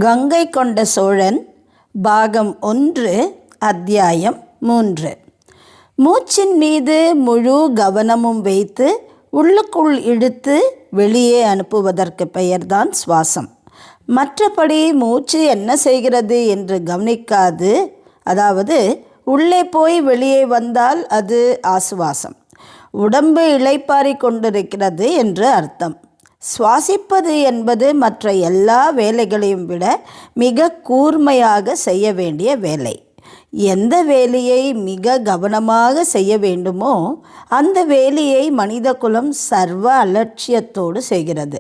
கங்கை கொண்ட சோழன் பாகம் 1 அத்தியாயம் 3. மூச்சின் மீது முழு கவனமும் வைத்து உள்ளுக்குள் இழுத்து வெளியே அனுப்புவதற்கு பெயர்தான் சுவாசம். மற்றபடி மூச்சு என்ன செய்கிறது என்று கவனிக்காது, அதாவது உள்ளே போய் வெளியே வந்தால் அது ஆசுவாசம். உடம்பு இளைப்பாரி கொண்டிருக்கிறது என்று அர்த்தம். சுவாசிப்பது என்பது மற்ற எல்லா வேலைகளையும் விட மிக கூர்மையாக செய்ய வேண்டிய வேலை. எந்த வேலையை மிக கவனமாக செய்ய வேண்டுமோ அந்த வேலையை மனித குலம் சர்வ அலட்சியத்தோடு செய்கிறது.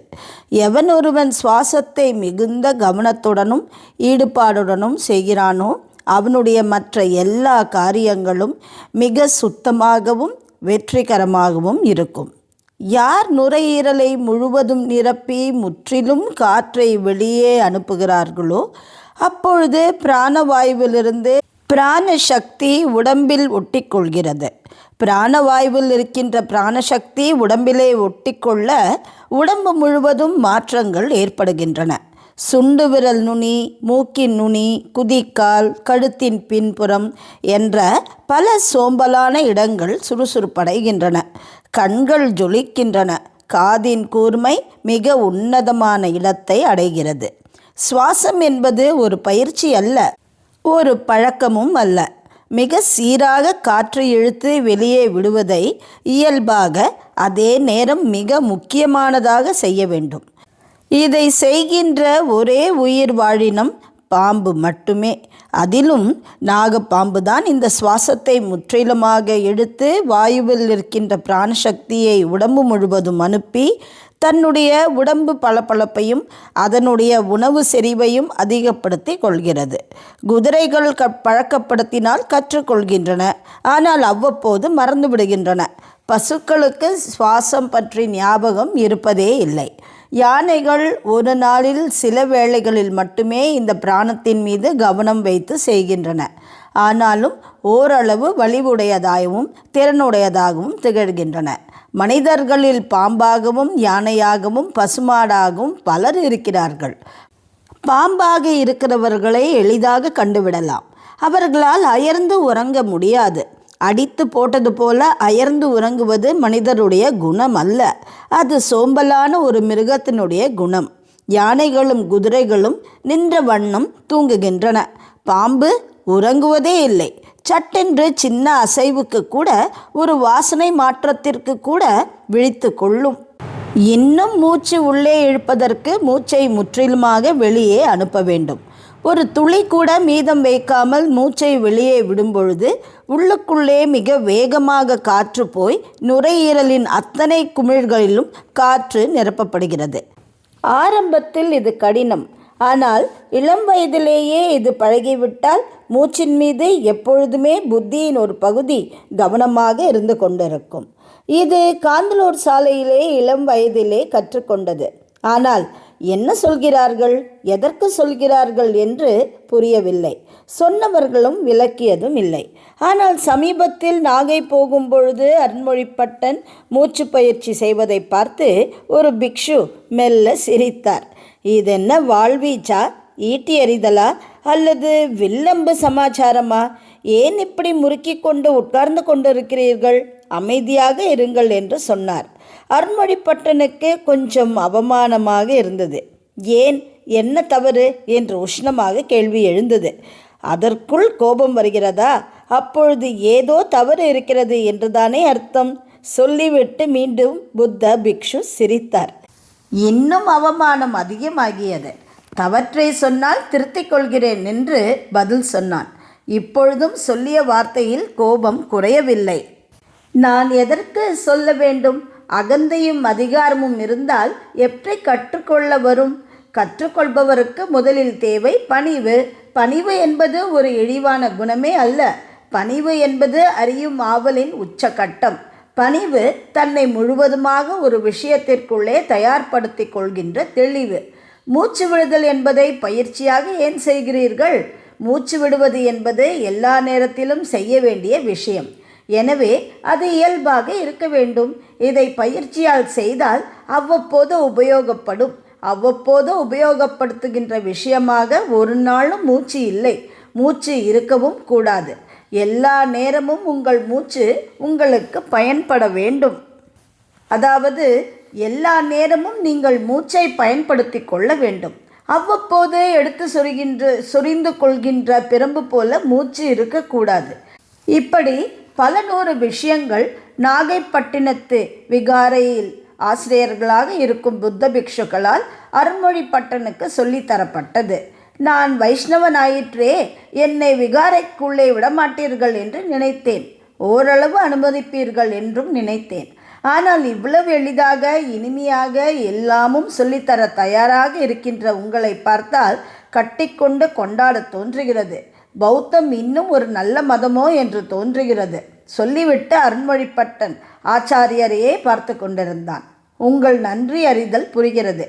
எவன் ஒருவன் சுவாசத்தை மிகுந்த கவனத்துடனும் ஈடுபாடுடனும் செய்கிறானோ அவனுடைய மற்ற எல்லா காரியங்களும் மிக சுத்தமாகவும் வெற்றிகரமாகவும் இருக்கும். யார் நுரையீரலை முழுவதும் நிரப்பி முற்றிலும் காற்றை வெளியே அனுப்புகிறார்களோ அப்பொழுது பிராணவாயுவிலிருந்து பிராணசக்தி உடம்பில் ஒட்டிக்கொள்கிறது. பிராணவாயுவில் இருக்கின்ற பிராணசக்தி உடம்பிலே ஒட்டிக்கொள்ள உடம்பு முழுவதும் மாற்றங்கள் ஏற்படுகின்றன. சுண்டு விரல் நுனி, மூக்கின் நுனி, குதிக்கால், கழுத்தின் பின்புறம் என்ற பல சோம்பலான இடங்கள் சுறுசுறுப்படைகின்றன. கண்கள் ஜொலிக்கின்றன. காதின் கூர்மை மிக உன்னதமான இடத்தை அடைகிறது. சுவாசம் என்பது ஒரு பயிற்சி அல்ல, ஒரு பழக்கமும் அல்ல. மிக சீராக காற்று இழுத்து வெளியே விடுவதை இயல்பாக அதே நேரம் மிக முக்கியமானதாக செய்ய வேண்டும். இதை செய்கின்ற ஒரே உயிர் வாழினம் பாம்பு மட்டுமே. அதிலும் நாகப்பாம்பு தான் இந்த சுவாசத்தை முற்றிலுமாக எடுத்து வாயுவில் இருக்கின்ற பிராணசக்தியை உடம்பு முழுவதும் அனுப்பி தன்னுடைய உடம்பு பளபளப்பையும் அதனுடைய உணவு செறிவையும் அதிகப்படுத்தி கொள்கிறது. குதிரைகள் பழக்கப்படுத்தினால் கற்றுக்கொள்கின்றன, ஆனால் அவ்வப்போது மறந்து விடுகின்றன. பசுக்களுக்கு சுவாசம் பற்றி ஞாபகம் இருப்பதே இல்லை. யானைகள் ஒரு நாளில் சில வேளைகளில் மட்டுமே இந்த பிராணத்தின் மீது கவனம் வைத்து செய்கின்றன. ஆனாலும் ஓரளவு வலிவுடையதாகவும் திறனுடையதாகவும் திகழ்கின்றன. மனிதர்களில் பாம்பாகவும் யானையாகவும் பசுமாடாகவும் பலர் இருக்கிறார்கள். பாம்பாக இருக்கிறவர்களை எளிதாக கண்டுவிடலாம். அவர்களால் அயர்ந்து உறங்க முடியாது. அடித்து போட்டது போல அயர்ந்து உறங்குவது மனிதருடைய குணம் அல்ல, அது சோம்பலான ஒரு மிருகத்தினுடைய குணம். யானைகளும் குதிரைகளும் நின்ற வண்ணம் தூங்குகின்றன. பாம்பு உறங்குவதே இல்லை. சட்டென்று சின்ன அசைவுக்கு கூட, ஒரு வாசனை மாற்றத்திற்கு கூட விழித்து கொள்ளும். இன்னும் மூச்சு உள்ளே இழுப்பதற்கு மூச்சை முற்றிலுமாக வெளியே அனுப்ப வேண்டும். ஒரு துளி கூட மீதம் வைக்காமல் மூச்சை வெளியே விடும்பொழுது உள்ளுக்குள்ளே மிக வேகமாக காற்று போய் நுரையீரலின் அத்தனை குமிழ்களிலும் காற்று நிரப்பப்படுகிறது. ஆரம்பத்தில் இது கடினம், ஆனால் இளம் வயதிலேயே இது பழகிவிட்டால் மூச்சின் மீது எப்பொழுதுமே புத்தியின் ஒரு பகுதி கவனமாக இருந்து கொண்டிருக்கும். இது காந்தலூர் சாலையிலே இளம் வயதிலே கற்றுக்கொண்டது. ஆனால் என்ன சொல்கிறார்கள், எதற்கு சொல்கிறார்கள் என்று புரியவில்லை. சொன்னவர்களும் விளக்கியதும் இல்லை. ஆனால் சமீபத்தில் நாகை போகும் பொழுது அருண்மொழிப்பட்டன் மூச்சு பயிற்சி செய்வதை பார்த்து ஒரு பிக்ஷு மெல்ல சிரித்தார். இதென்ன வாழ்வீச்சா, ஈட்டி எறிதலா, அல்லது வில்லம்பு சமாச்சாரமா? ஏன் இப்படி முறுக்கி கொண்டு உட்கார்ந்து கொண்டிருக்கிறீர்கள்? அமைதியாக இருங்கள் என்று சொன்னார். அருண்மொழிப்பட்டனுக்கு கொஞ்சம் அவமானமாக இருந்தது. ஏன், என்ன தவறு என்று உஷ்ணமாக கேள்வி எழுந்தது. அதற்குள் கோபம் வருகிறதா? அப்பொழுது ஏதோ தவறு இருக்கிறது என்றுதானே அர்த்தம். சொல்லிவிட்டு மீண்டும் புத்த பிக்ஷு சிரித்தார். இன்னும் அவமானம் அதிகமாகியது. தவற்றை சொன்னால் திருத்திக் கொள்கிறேன் என்று பதில் சொன்னான். இப்பொழுதும் சொல்லிய வார்த்தையில் கோபம் குறையவில்லை. நான் எதற்கு சொல்ல வேண்டும்? அகந்தையும் அதிகாரமும் இருந்தால் எப்படி கற்றுக்கொள்ள வரும்? கற்றுக்கொள்பவருக்கு முதலில் தேவை பணிவு. பணிவு என்பது ஒரு இழிவான குணமே அல்ல. பணிவு என்பது அறியும் ஆவலின் உச்சகட்டம். பணிவு தன்னை முழுவதுமாக ஒரு விஷயத்திற்குள்ளே தயார்படுத்தி கொள்கின்ற தெளிவு. மூச்சு விடுதல் என்பதை பயிற்சியாக ஏன் செய்கிறீர்கள்? மூச்சு விடுவது என்பது எல்லா நேரத்திலும் செய்ய வேண்டிய விஷயம். எனவே அது இயல்பாக இருக்க வேண்டும். இதை பயிற்சியால் செய்தால் அவ்வப்போது உபயோகப்படும். அவ்வப்போது உபயோகப்படுத்துகின்ற விஷயமாக ஒரு நாளும் மூச்சு இல்லை. மூச்சு இருக்கவும் கூடாது. எல்லா நேரமும் உங்கள் மூச்சு உங்களுக்கு பயன்பட வேண்டும். அதாவது எல்லா நேரமும் நீங்கள் மூச்சை பயன்படுத்தி கொள்ள வேண்டும். அவ்வப்போது எடுத்து சொரிந்து கொள்கின்ற பிரம்பு போல மூச்சு இருக்கக்கூடாது. இப்படி பல நூறு விஷயங்கள் நாகைப்பட்டினத்து விகாரையில் ஆசிரியர்களாக இருக்கும் புத்த பிக்ஷுக்களால் அருண்மொழிப்பட்டனுக்கு சொல்லித்தரப்பட்டது. நான் வைஷ்ணவனாயிற்றே, என்னை விகாரைக்குள்ளே விடமாட்டீர்கள் என்று நினைத்தேன். ஓரளவு அனுமதிப்பீர்கள் என்றும் நினைத்தேன். ஆனால் இவ்வளவு எளிதாக இனிமையாக எல்லாமும் சொல்லித்தர தயாராக இருக்கின்ற உங்களை பார்த்தால் கட்டிக்கொண்டு கொண்டாட தோன்றுகிறது. பௌத்தம் இன்னும் ஒரு நல்ல மதமோ என்று தோன்றுகிறது. சொல்லிவிட்டு அருண்மொழிப்பட்டன் ஆச்சாரியரையே பார்த்து கொண்டிருந்தான். உங்கள் நன்றி அறிதல் புரிகிறது.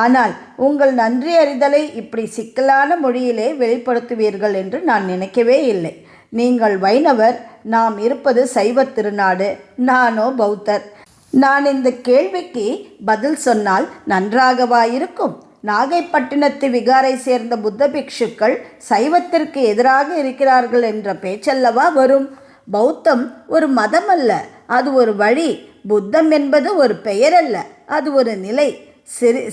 ஆனால் உங்கள் நன்றி அறிதலை இப்படி சிக்கலான மொழியிலே வெளிப்படுத்துவீர்கள் என்று நான் நினைக்கவே இல்லை. நீங்கள் வைணவர், நாம் இருப்பது சைவ திருநாடு, நானோ பௌத்தர். நான் இந்த கேள்விக்கு பதில் சொன்னால் நன்றாகவா இருக்கும்? நாகைப்பட்டினத்து விகாரை சேர்ந்த புத்த பிக்ஷுக்கள் சைவத்திற்கு எதிராக இருக்கிறார்கள் என்ற பேச்சல்லவா வரும். பௌத்தம் ஒரு மதம் அல்ல, அது ஒரு வழி. புத்தம் என்பது ஒரு பெயர் அல்ல, அது ஒரு நிலை.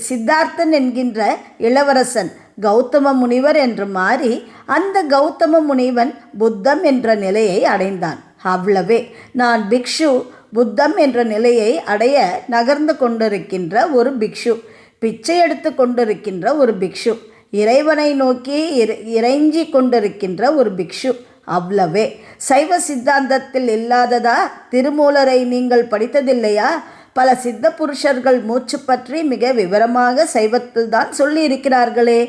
சித்தார்த்தன் என்கின்ற இளவரசன் கௌதம முனிவர் என்று மாறி அந்த கௌதம முனிவன் புத்தம் என்ற நிலையை அடைந்தான். அவ்வளவே. நான் பிக்ஷு, புத்தம் என்ற நிலையை அடைய நகர்ந்து கொண்டிருக்கின்ற ஒரு பிக்ஷு, பிச்சை எடுத்து கொண்டிருக்கின்ற ஒரு பிக்ஷு, இறைவனை நோக்கி இறைஞ்சி கொண்டிருக்கின்ற ஒரு பிக்ஷு. அவ்வளவே. சைவ சித்தாந்தத்தில் இல்லாததா? திருமூலரை நீங்கள் படித்ததில்லையா? பல சித்த புருஷர்கள் மூச்சு பற்றி மிக விவரமாக சைவத்தில் தான் சொல்லி இருக்கிறார்களே.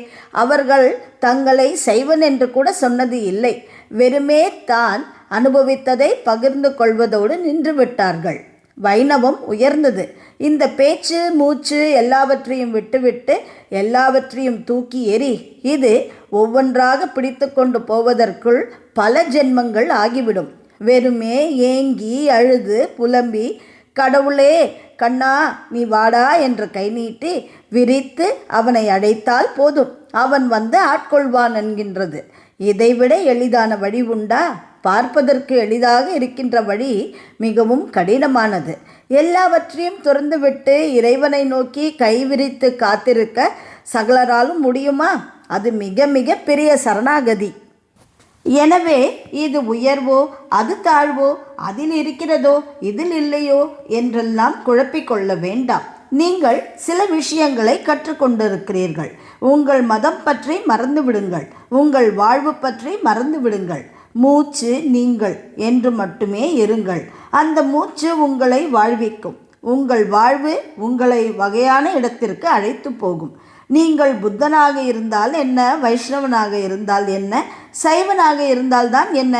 அவர்கள் தங்களை சைவன் என்று கூட சொன்னது இல்லை. வெறுமே தான் அனுபவித்ததை பகிர்ந்து கொள்வதோடு நின்று விட்டார்கள். வைணவம் உயர்ந்தது. இந்த பேச்சு மூச்சு எல்லாவற்றையும் விட்டுவிட்டு எல்லாவற்றையும் தூக்கி எறி. இது ஒவ்வொன்றாக பிடித்து கொண்டு போவதற்குள் பல ஜென்மங்கள் ஆகிவிடும். வெறுமே ஏங்கி அழுது புலம்பி கடவுளே கண்ணா நீ வாடா என்று கை நீட்டி விரித்து அவனை அடைத்தால் போதும், அவன் வந்து ஆட்கொள்வான் என்கின்றது. இதைவிட எளிதான வழி உண்டா? பார்ப்பதற்கு எளிதாக இருக்கின்ற வழி மிகவும் கடினமானது. எல்லாவற்றையும் துறந்துவிட்டு இறைவனை நோக்கி கை விரித்து காத்திருக்க சகலராலும் முடியுமா? அது மிக மிக பெரிய சரணாகதி. எனவே இது உயர்வோ அது தாழ்வோ, அதில் இருக்கிறதோ இதில் இல்லையோ என்றெல்லாம் குழப்பிக்கொள்ள வேண்டாம். நீங்கள் சில விஷயங்களை கற்றுக்கொண்டிருக்கிறீர்கள். உங்கள் மதம் பற்றி மறந்து விடுங்கள். உங்கள் வாழ்வு பற்றி மறந்து விடுங்கள். மூச்சு நீங்கள் என்று மட்டுமே இருங்கள். அந்த மூச்சு உங்களை வாழ்விக்கும். உங்கள் வாழ்வு உங்களை வகையான இடத்திற்கு அழைத்து போகும். நீங்கள் புத்தனாக இருந்தால் என்ன, வைஷ்ணவனாக இருந்தால் என்ன, சைவனாக இருந்தால்தான் என்ன,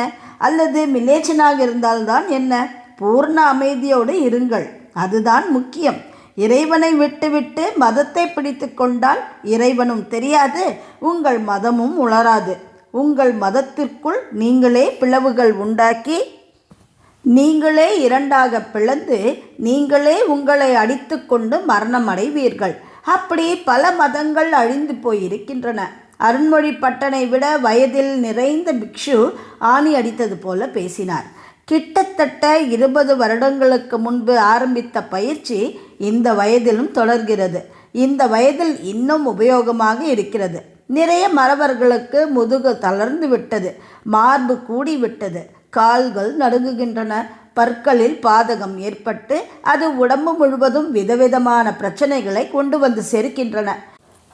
அல்லது மிலேச்சனாக இருந்தால்தான் என்ன, பூர்ண அமைதியோடு இருங்கள். அதுதான் முக்கியம். இறைவனை விட்டுவிட்டு மதத்தை பிடித்து கொண்டால் இறைவனும் தெரியாது, உங்கள் மதமும் உளராது. உங்கள் மதத்திற்குள் நீங்களே பிளவுகள் உண்டாக்கி நீங்களே இரண்டாக பிளந்து நீங்களே உங்களை அடித்து கொண்டு மரணம் அடைவீர்கள். அப்படி பல மதங்கள் அழிந்து போயிருக்கின்றன. அருண்மொழிப்பட்டனை விட வயதில் நிறைந்த பிக்ஷு ஆணி அடித்தது போல பேசினார். கிட்டத்தட்ட 20 வருடங்களுக்கு முன்பு ஆரம்பித்த பயிற்சி இந்த வயதிலும் தொடர்கிறது. இந்த வயதில் இன்னும் உபயோகமாக இருக்கிறது. நிறைய மறவர்களுக்கு முதுகு தளர்ந்து விட்டது, மார்பு கூடி விட்டது, கால்கள் நடுங்குகின்றன, பற்களில் பாதகம் ஏற்பட்டு அது உடம்பு முழுவதும் விதவிதமான பிரச்சனைகளை கொண்டு வந்து சேர்க்கின்றன.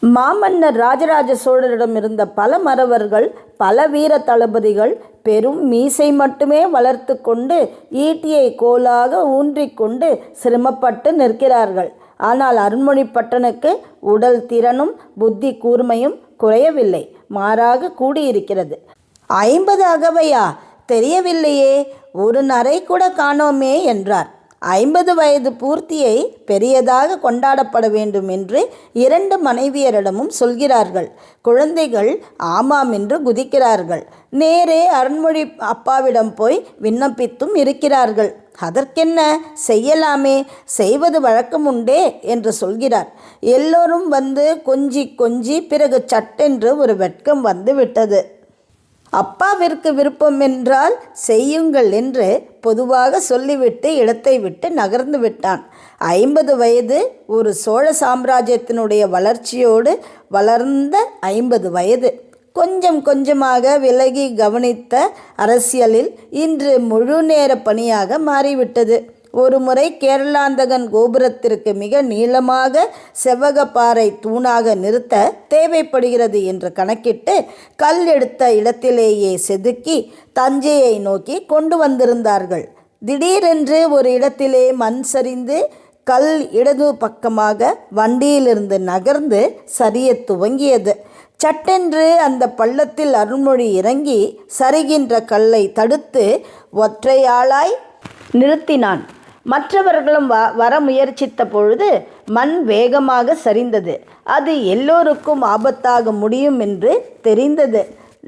மாமன்னர் ராஜராஜ சோழரிடம் இருந்த பல மறவர்கள், பல வீர தளபதிகள் பெரும் மீசை மட்டுமே வளர்த்து கொண்டு ஈட்டியை கோலாக ஊன்றிக்கொண்டு சிரமப்பட்டு நிற்கிறார்கள். ஆனால் அருண்மொழிப்பட்டனுக்கு உடல் திறனும் புத்தி கூர்மையும் குறையவில்லை, மாறாக கூடியிருக்கிறது. 50 அகவையா? தெரியவில்லையே, ஒரு நரை கூட காணோமே என்றார். 50 வயது பூர்த்தியை பெரியதாக கொண்டாடப்பட வேண்டும் என்று 2 மனைவியரிடமும் சொல்கிறார்கள். குழந்தைகள் ஆமாம் என்று குதிக்கிறார்கள். நேரே அருண்மொழி அப்பாவிடம் போய் விண்ணப்பித்தும் இருக்கிறார்கள். அதற்கென்ன, செய்யலாமே, செய்வது வழக்கம் உண்டே என்று சொல்கிறார். எல்லோரும் வந்து கொஞ்சி கொஞ்சி பிறகு சட்டென்று ஒரு வெட்கம் வந்து விட்டது. அப்பாவிற்கு விருப்பம் என்றால் செய்யுங்கள் என்று பொதுவாக சொல்லிவிட்டு இடத்தை விட்டு நகர்ந்து விட்டான். 50 வயது, ஒரு சோழ சாம்ராஜ்யத்தினுடைய வளர்ச்சியோடு வளர்ந்த 50 வயது. கொஞ்சம் கொஞ்சமாக விலகி கவனித்த அரசியலில் இன்று முழு நேர பணியாக மாறிவிட்டது. ஒரு முறை கேரளாந்தகன் கோபுரத்திற்கு மிக நீளமாக செவ்வகப்பாறை தூணாக நிறுத்த தேவைப்படுகிறது என்று கணக்கிட்டு கல் எடுத்த இடத்திலேயே செதுக்கி தஞ்சையை நோக்கி கொண்டு வந்திருந்தார்கள். திடீரென்று ஒரு இடத்திலே மண் சரிந்து கல் இடது பக்கமாக வண்டியிலிருந்து நகர்ந்து சரிய துவங்கியது. சட்டென்று அந்த பள்ளத்தில் அருண்மொழி இறங்கி சரிகின்ற கல்லை தடுத்து ஒற்றையாளாய் நிறுத்தினான். மற்றவர்களும் வர முயற்சித்த பொழுது மண் வேகமாக சரிந்தது. அது எல்லோருக்கும் ஆபத்தாக முடியும் என்று தெரிந்தது.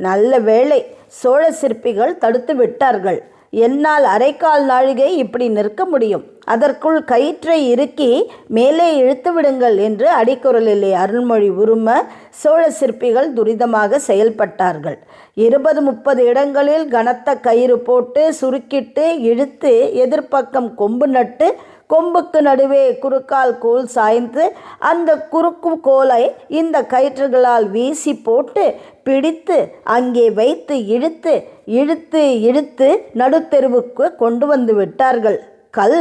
நல்ல வேளை, சோழ சிற்பிகள் தடுத்து விட்டார்கள். என்னால் அரைக்கால் நாழிகை இப்படி நிற்க முடியும். அதற்குள் கயிற்றை இறுக்கி மேலே இழுத்து விடுங்கள் என்று அடிக்குரலிலே அருண்மொழி உரும சோழ சிற்பிகள் துரிதமாக செயல்பட்டார்கள். 20-30 இடங்களில் கனத்த கயிறு போட்டு சுருக்கிட்டு இழுத்து எதிர்ப்பக்கம் கொம்பு நட்டு கொம்புக்கு நடுவே குறுக்கால் கோல் சாய்ந்து அந்த குறுக்கும் கோலை இந்த கயிற்றுகளால் வீசி போட்டு பிடித்து அங்கே வைத்து இழுத்து இழுத்து இழுத்து நடுத்தெருவுக்கு கொண்டு வந்து விட்டார்கள். கல்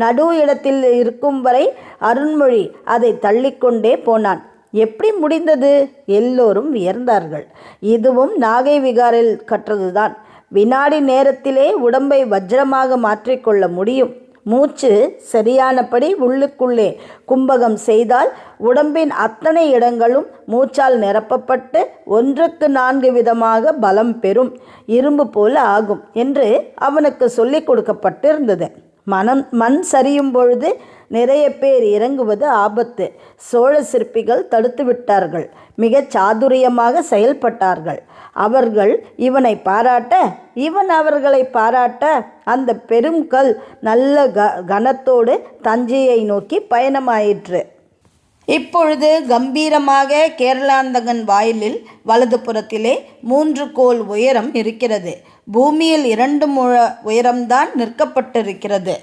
நடு இடத்தில் இருக்கும் வரை அருண்மொழி அதை தள்ளிக்கொண்டே போனான். எப்படி முடிந்தது? எல்லோரும் வியர்ந்தார்கள். இதுவும் நாகை விகாரில் கற்றதுதான். வினாடி நேரத்திலே உடம்பை வஜ்ரமாக மாற்றிக்கொள்ள முடியும். மூச்சு சரியானபடி உள்ளுக்குள்ளே கும்பகம் செய்தால் உடம்பின் அத்தனை இடங்களும் மூச்சால் நிரப்பப்பட்டு 1க்கு 4 விதமாக பலம் பெறும், இரும்பு போல ஆகும் என்று அவனுக்கு சொல்லிக் கொடுக்கப்பட்டிருந்தது. மண் சரியும் பொழுது நிறைய பேர் இறங்குவது ஆபத்து. சோழ சிற்பிகள் தடுத்து விட்டார்கள். மிகச் சாதுரியமாக செயல்பட்டார்கள். அவர்கள் இவனை பாராட்ட, இவன் அவர்களை பாராட்ட அந்த பெரும் கல் நல்ல கனத்தோடு தஞ்சையை நோக்கி பயணமாயிற்று. இப்பொழுது கம்பீரமாக கேரளாந்தகன் வாயிலில் வலது புறத்திலே 3 கோல் உயரம் இருக்கிறது. பூமியில் 2 முழ உயரம்தான் நிற்கப்பட்டிருக்கிறது.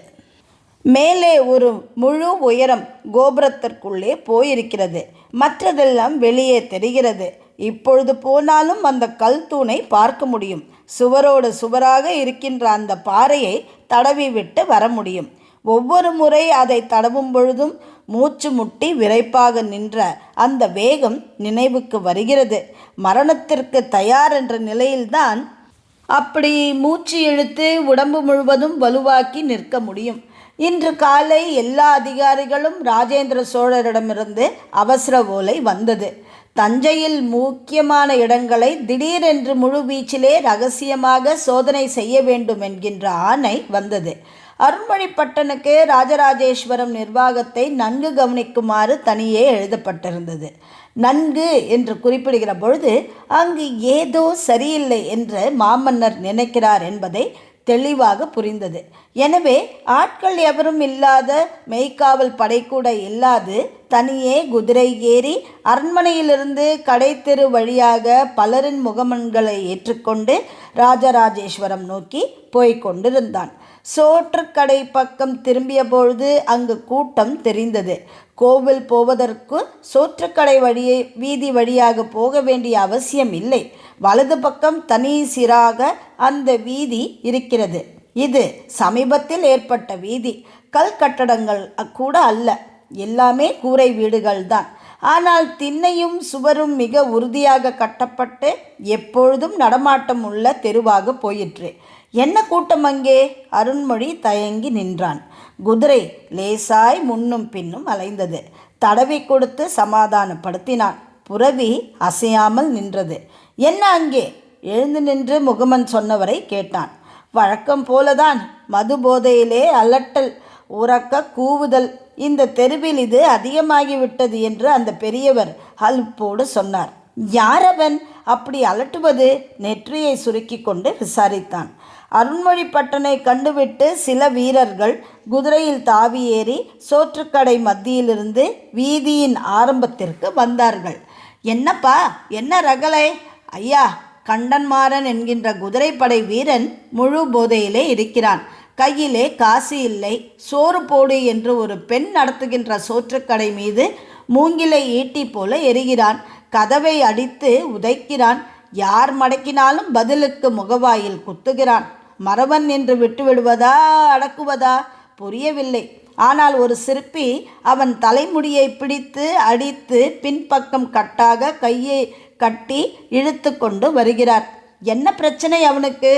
மேலே ஒரு முழு உயரம் கோபுரத்திற்குள்ளே போயிருக்கிறது. மற்றதெல்லாம் வெளியே தெரிகிறது. இப்பொழுது போனாலும் அந்த கல் தூணை பார்க்க முடியும். சுவரோடு சுவராக இருக்கின்ற அந்த பாறையை தடவி விட்டு வர முடியும். ஒவ்வொரு முறை அதை தடவும் பொழுதும் மூச்சு முட்டி விரைப்பாக நின்ற அந்த வேகம் நினைவுக்கு வருகிறது. மரணத்திற்கு தயார் என்ற நிலையில்தான் அப்படி மூச்சு இழுத்து உடம்பு முழுவதும் வலுவாக்கி நிற்க முடியும். இன்று காலை எல்லா அதிகாரிகளும் ராஜேந்திர சோழரிடமிருந்து அவசர ஓலை வந்தது. தஞ்சையில் முக்கியமான இடங்களை திடீரென்று முழு வீச்சிலே ரகசியமாக சோதனை செய்ய வேண்டும் என்கின்ற ஆணை வந்தது. அருண்மொழிப்பட்டனுக்கு ராஜராஜேஸ்வரம் நிர்வாகத்தை நன்கு கவனிக்குமாறு தனியே எழுதப்பட்டிருந்தது. நன்கு என்று குறிப்பிடுகிற பொழுது அங்கு ஏதோ சரியில்லை என்று மாமன்னர் நினைக்கிறார் என்பதை தெளிவாக புரிந்தது. எனவே ஆட்கள் எவரும் இல்லாத, மெய்க்காவல் படைக்கூட இல்லாது தனியே குதிரை ஏறி அரண்மனையிலிருந்து கடைத்தெரு வழியாக பலரின் முகமன்களை ஏற்றுக்கொண்டு ராஜராஜேஸ்வரம் நோக்கி போய்கொண்டிருந்தான். சோற்றுக்கடை பக்கம் திரும்பிய பொழுது அங்கு கூட்டம் தெரிந்தது. கோவில் போவதற்கு சோற்றுக்கடை வீதி வழியாக போக வேண்டிய அவசியம் இல்லை. வலது பக்கம் தனி சீராக அந்த வீதி இருக்கிறது. இது சமீபத்தில் ஏற்பட்ட வீதி. கல் கட்டடங்கள் கூட அல்ல, எல்லாமே கூரை வீடுகள்தான். ஆனால் திண்ணையும் சுவரும் மிக உறுதியாக கட்டப்பட்டு எப்பொழுதும் நடமாட்டம் உள்ள தெருவாக போயிற்று. என்ன கூட்டம் அங்கே? அருண்மொழி தயங்கி நின்றான். குதிரை லேசாய் முன்னும் பின்னும் அலைந்தது. தடவி கொடுத்து சமாதானப்படுத்தினான். புரவி அசையாமல் நின்றது. என்ன அங்கே? எழுந்து நின்று முகமன் சொன்னவரை கேட்டான். வழக்கம் போலதான், மது போதையிலே அலட்டல். உரக்க கூவுதல். இந்த தெருவில் இது அதிகமாகிவிட்டது என்று அந்த பெரியவர் அலுப்போடு சொன்னார். யாரவன் அப்படி அலட்டுவது? நெற்றியை சுருக்கி கொண்டு விசாரித்தான். அருண்மொழிப்பட்டனை கண்டுவிட்டு சில வீரர்கள் குதிரையில் தாவி ஏறி சோற்றுக்கடை மத்தியிலிருந்து வீதியின் ஆரம்பத்திற்கு வந்தார்கள். என்னப்பா, என்ன ரகலை? ஐயா, கண்டன்மாறன் என்கின்ற குதிரைப்படை வீரன் முழு போதையிலே இருக்கிறான். கையிலே காசு இல்லை. சோறு போடு என்று ஒரு பெண் நடத்துகின்ற சோற்றுக்கடை மீது மூங்கிலை ஈட்டி போல எரிகிறான். கதவை அடித்து உதைக்கிறான். யார் மடக்கினாலும் பதிலுக்கு முகவாயில் குத்துகிறான். மறவன் என்று விட்டுவிடுவதா அடக்குவதா புரியவில்லை. ஆனால் ஒரு சிற்பி அவன் தலைமுடியை பிடித்து அடித்து பின்பக்கம் கட்டாக கையை கட்டி இழுத்து கொண்டு வருகிறார். என்ன பிரச்சனை அவனுக்கு?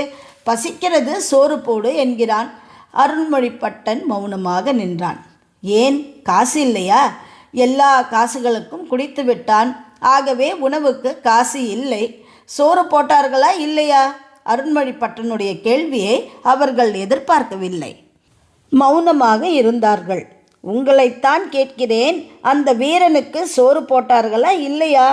பசிக்கிறது, சோறு போடு என்கிறான். அருண்மொழிப்பட்டன் மௌனமாக நின்றான். ஏன், காசு இல்லையா? எல்லா காசுகளுக்கும் குடித்து விட்டான். ஆகவே உணவுக்கு காசு இல்லை. சோறு போட்டார்களா இல்லையா? அருண்மொழிப்பட்டனுடைய கேள்வியை அவர்கள் எதிர்பார்க்கவில்லை. மௌனமாக இருந்தார்கள். உங்களைத்தான் கேட்கிறேன், அந்த வீரனுக்கு சோறு போட்டார்களா இல்லையா?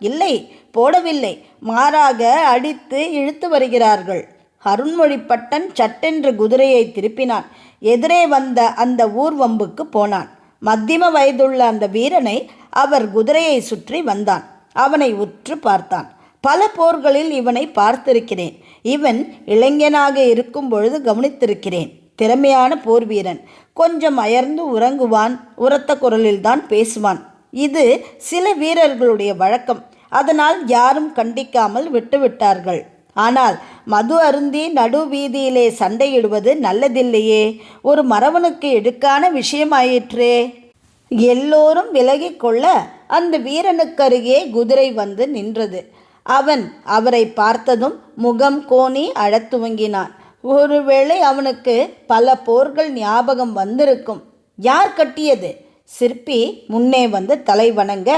இல்லை, போடவில்லை. மாறாக அடித்து இழுத்து வருகிறார்கள். அருண்மொழிப்பட்டன் சட்டென்று குதிரையை திருப்பினான். எதிரே வந்த அந்த ஊர்வம்புக்கு போனான். மத்தியம வயதுள்ள அந்த வீரனை அவர் குதிரையை சுற்றி வந்தான். அவனை உற்று பார்த்தான். பல போர்களில் இவனை பார்த்திருக்கிறேன். இவன் இளைஞனாக இருக்கும் பொழுது கவனித்திருக்கிறேன். திறமையான போர் வீரன். கொஞ்சம் அயர்ந்து உறங்குவான். உரத்த குரலில்தான் பேசுவான். இது சில வீரர்களுடைய வழக்கம். அதனால் யாரும் கண்டிக்காமல் விட்டுவிட்டார்கள். ஆனால் மது அருந்தி நடு வீதியிலே சண்டையிடுவது நல்லதில்லையே. ஒரு மறவனுக்கு இடுக்கான விஷயமாயிற்றே. எல்லோரும் விலகி கொள்ள அந்த வீரனுக்கருகே குதிரை வந்து நின்றது. அவன் அவரை பார்த்ததும் முகம் கோணி அழத் துவங்கினான். ஒருவேளை அவனுக்கு பல போர்கள் ஞாபகம் வந்திருக்கும். யார் கட்டியது? சிற்பி முன்னே வந்து தலை வணங்க,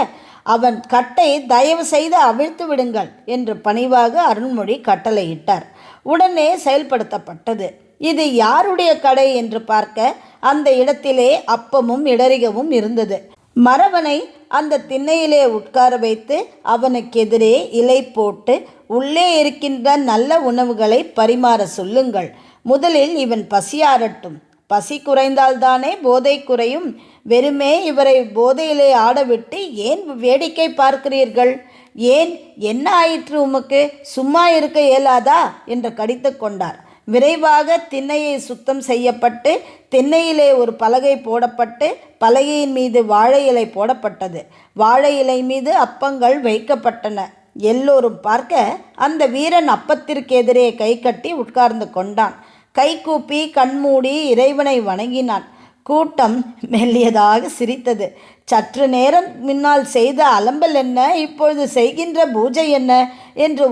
அவன் கட்டை தயவு செய்து அவிழ்த்து விடுங்கள் என்று பணிவாக அருண்மொழி கட்டளையிட்டார். உடனே செயல்படுத்தப்பட்டது. இது யாருடைய கடை என்று பார்க்க அந்த இடத்திலே அப்பமும் இடரிகவும் இருந்தது. மறவனை அந்த திண்ணையிலே உட்கார வைத்து அவனுக்கு எதிரே இலை போட்டு உள்ளே இருக்கின்ற நல்ல உணவுகளை பரிமாற சொல்லுங்கள். முதலில் இவன் பசியாரட்டும். பசி குறைந்தால்தானே போதை குறையும். வெறுமே இவரை போதையிலே ஆடவிட்டு ஏன் வேடிக்கை பார்க்கிறீர்கள்? ஏன், என்ன ஆயிற்று உமக்கு? சும்மா இருக்க இயலாதா என்று கடித்து கொண்டார். விரைவாக திண்ணையை சுத்தம் செய்யப்பட்டு திண்ணையிலே ஒரு பலகை போடப்பட்டு பலகையின் மீது வாழை இலை போடப்பட்டது. வாழை இலை மீது அப்பங்கள் வைக்கப்பட்டன. எல்லோரும் பார்க்க அந்த வீரன் அப்பத்திற்கு எதிரே கை கட்டி உட்கார்ந்து கொண்டான். கை கூப்பி கண்மூடி இறைவனை வணங்கினான். கூட்டம் மெல்லியதாக சிரித்தது. சற்று நேரம் முன்னால் செய்த அலம்பல் என்ன, இப்பொழுது செய்கின்ற பூஜை என்ன என்று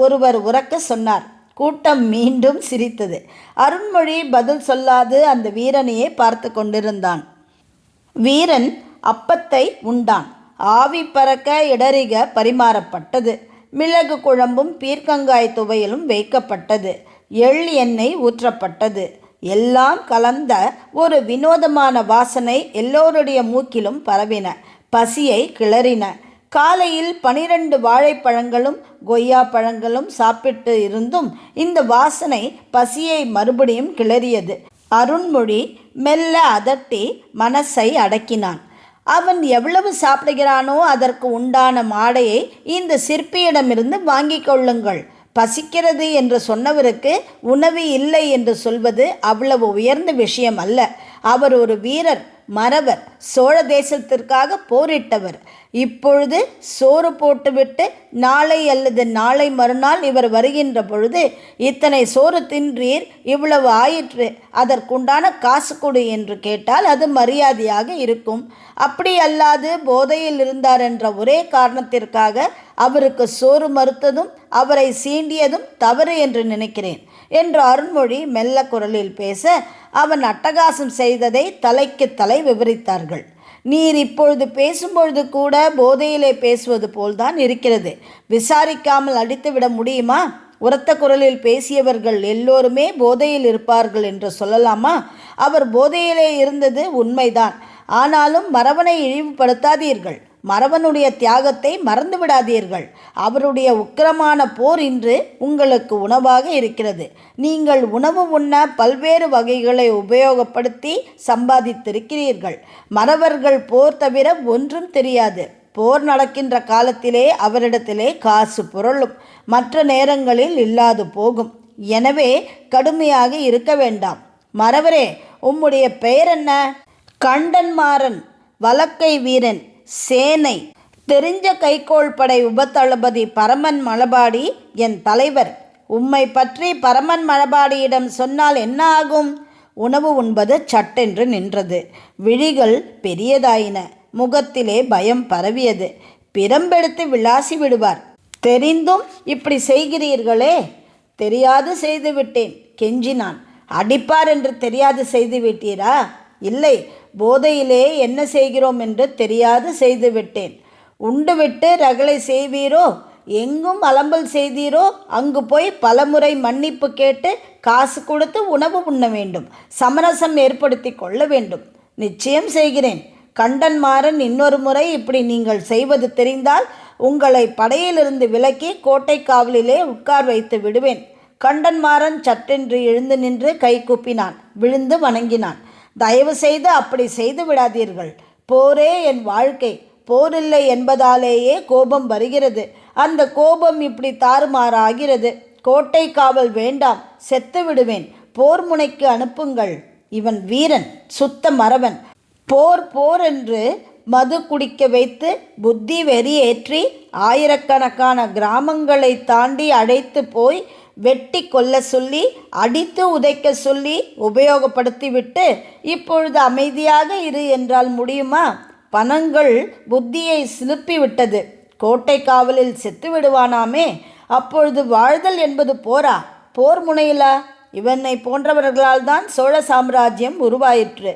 ஒருவர் உரக்க சொன்னார். கூட்டம் மீண்டும் சிரித்தது. அருண்மொழி பதில் சொல்லாது அந்த வீரனையே பார்த்து கொண்டிருந்தான். வீரன் அப்பத்தை உண்டான். ஆவி பறக்க இடறிக பரிமாறப்பட்டது. மிளகு குழம்பும் பீர்க்கங்காய் துவையலும் வைக்கப்பட்டது. எள் எண்ணெய் ஊற்றப்பட்டது. எல்லாம் கலந்த ஒரு வினோதமான வாசனை எல்லோருடைய மூக்கிலும் பரவின. பசியை கிளறின. காலையில் 12 வாழைப்பழங்களும் கொய்யா பழங்களும் சாப்பிட்டு இருந்தும் இந்த வாசனை பசியை மறுபடியும் கிளறியது. அருண்மொழி மெல்ல அதட்டி மனசை அடக்கினான். அவன் எவ்வளவு சாப்பிடுகிறானோ அதற்கு உண்டான மாடையை இந்த சிற்பியிடமிருந்து வாங்கிக் கொள்ளுங்கள். பசிக்கிறது என்று சொன்னவருக்கு உணவு இல்லை என்று சொல்வது அவ்வளவு உயர்ந்த விஷயம் அல்ல. அவர் ஒரு வீரர், மறவர், சோழ தேசத்திற்காக போரிட்டவர். இப்பொழுது சோறு போட்டுவிட்டு நாளை அல்லது நாளை மறுநாள் இவர் வருகின்ற பொழுது இத்தனை சோறு தின்றீர், இவ்வளவு ஆயிற்று, அதற்குண்டான காசு கொடு என்று கேட்டால் அது மரியாதையாக இருக்கும். அப்படி அல்லாது போதையில் இருந்தார் என்ற ஒரே காரணத்திற்காக அவருக்கு சோறு மறுத்ததும் அவரை சீண்டியதும் தவறு என்று நினைக்கிறேன் என்று அருண்மொழி மெல்ல குரலில் பேச அவன் அட்டகாசம் செய்ததை தலைக்கு தலை விவரித்தார்கள். நீர் இப்பொழுது பேசும்பொழுது கூட போதையிலே பேசுவது போல்தான் இருக்கிறது. விசாரிக்காமல் அடித்துவிட முடியுமா? உரத்த குரலில் பேசியவர்கள் எல்லோருமே போதையில் இருப்பார்கள் என்று சொல்லலாமா? அவர் போதையிலே இருந்தது உண்மைதான். ஆனாலும் மறவனை இழிவுபடுத்தாதீர்கள். மறவனுடைய தியாகத்தை மறந்து விடாதீர்கள். அவருடைய உக்கிரமான போர் இன்று உங்களுக்கு உணவாக இருக்கிறது. நீங்கள் உணவு உண்ண பல்வேறு வகைகளை உபயோகப்படுத்தி சம்பாதித்திருக்கிறீர்கள். மறவர்கள் போர் தவிர ஒன்றும் தெரியாது. போர் நடக்கின்ற காலத்திலே அவரிடத்திலே காசு புரளும், மற்ற நேரங்களில் இல்லாது போகும். எனவே கடுமையாக இருக்க வேண்டாம். மறவரே, உம்முடைய பெயர் என்ன? கண்டன்மாறன், வலக்கை வீரன், சேனை தெரிஞ்ச கைக்கோள் படை உபதளபதி பரமன் மலபாடி என் தலைவர். உம்மை பற்றி பரமன் மலபாடியிடம் சொன்னால் என்ன ஆகும்? உணவு உண்பது சட்டென்று நின்றது. விழிகள் பெரியதாயின. முகத்திலே பயம் பரவியது. பிரம்பெடுத்து விளாசி விடுவார். தெரிந்தும் இப்படி செய்கிறீர்களே? தெரியாது செய்துவிட்டேன் கெஞ்சினான். அடிப்பார் என்று தெரியாது செய்து விட்டீரா? இல்லை, போதையிலே என்ன செய்கிறோம் என்று தெரியாது செய்துவிட்டேன். உண்டுவிட்டு ரகளை செய்வீரோ? எங்கும் அலம்பல் செய்தீரோ அங்கு போய் பலமுறை மன்னிப்பு கேட்டு காசு கொடுத்து உணவு உண்ண வேண்டும். சமரசம் ஏற்படுத்தி கொள்ள வேண்டும். நிச்சயம் செய்கிறேன். கண்டன்மாறன், இன்னொரு முறை இப்படி நீங்கள் செய்வது தெரிந்தால் உங்களை படையிலிருந்து விலக்கி கோட்டை காவலிலே உட்கார் வைத்து விடுவேன். கண்டன்மாறன் சட்டென்று எழுந்து நின்று கை கூப்பினான். விழுந்து வணங்கினான். தயவு செய்து அப்படி செய்து விடாதீர்கள். போரே என் வாழ்க்கை. போரில்லை என்பதாலேயே கோபம் வருகிறது. அந்த கோபம் இப்படி தாறுமாறாகிறது. கோட்டை காவல் வேண்டாம், செத்து விடுவேன். போர் முனைக்கு அனுப்புங்கள். இவன் வீரன், சுத்த மறவன். போர் போர் என்று மது குடிக்க வைத்து புத்தி வெறியேற்றி ஆயிரக்கணக்கான கிராமங்களை தாண்டி அழைத்து போய் வெட்டி கொல்ல சொல்லி அடித்து உதைக்க சொல்லி உபயோகப்படுத்திவிட்டு இப்பொழுது அமைதியாக இரு என்றால் முடியுமா? பணங்கள் புத்தியை சிலுப்பி விட்டது. கோட்டை காவலில் செத்து விடுவானாமே. அப்பொழுது வாழ்தல் என்பது போரா? போர் முனையிலா? இவனை போன்றவர்களால் தான் சோழ சாம்ராஜ்யம் உருவாயிற்று.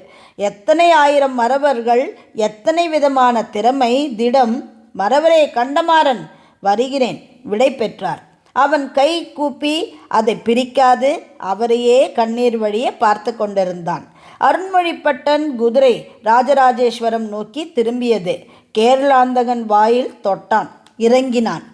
எத்தனை ஆயிரம் மறவர்கள், எத்தனை விதமான திறமை, திடம். மறவரே கண்டமாறன், வருகிறேன், விடை பெற்றார். அவன் கை கூப்பி அதை பிரிக்காது அவரையே கண்ணீர் வழியே பார்த்து கொண்டிருந்தான். அருண்மொழிப்பட்டன் குதிரை ராஜராஜேஸ்வரம் நோக்கி திரும்பியது. கேரளாந்தகன் வாயில் தொட்டான், இறங்கினான்.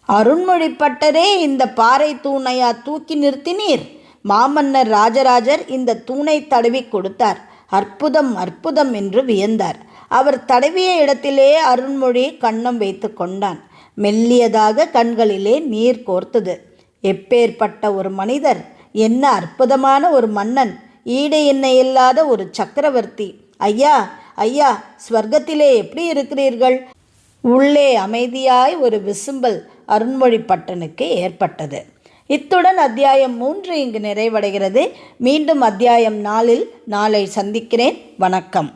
அருண்மொழிப்பட்டரே, இந்த பாறை தூணையா தூக்கி நிறுத்தினீர்? மாமன்னர் ராஜராஜர் இந்த தூணை தடவி கொடுத்தார். அற்புதம் அற்புதம் என்று வியந்தார். அவர் தடவிய இடத்திலே அருண்மொழி கன்னம் வைத்து கொண்டான். மெல்லியதாக கண்களிலே நீர் கோர்த்தது. எப்பேற்பட்ட ஒரு மனிதர்! என்ன அற்புதமான ஒரு மன்னன்! ஈடு என்ன இல்லாத ஒரு சக்கரவர்த்தி! ஐயா ஐயா, ஸ்வர்க்கத்திலே எப்படி இருக்கிறீர்கள்? உள்ளே அமைதியாய் ஒரு விசும்பல் அருண்மொழிப்பட்டனுக்கு ஏற்பட்டது. இத்துடன் அத்தியாயம் 3 இங்கு நிறைவடைகிறது. மீண்டும் அத்தியாயம் 4 நாளை சந்திக்கிறேன். வணக்கம்.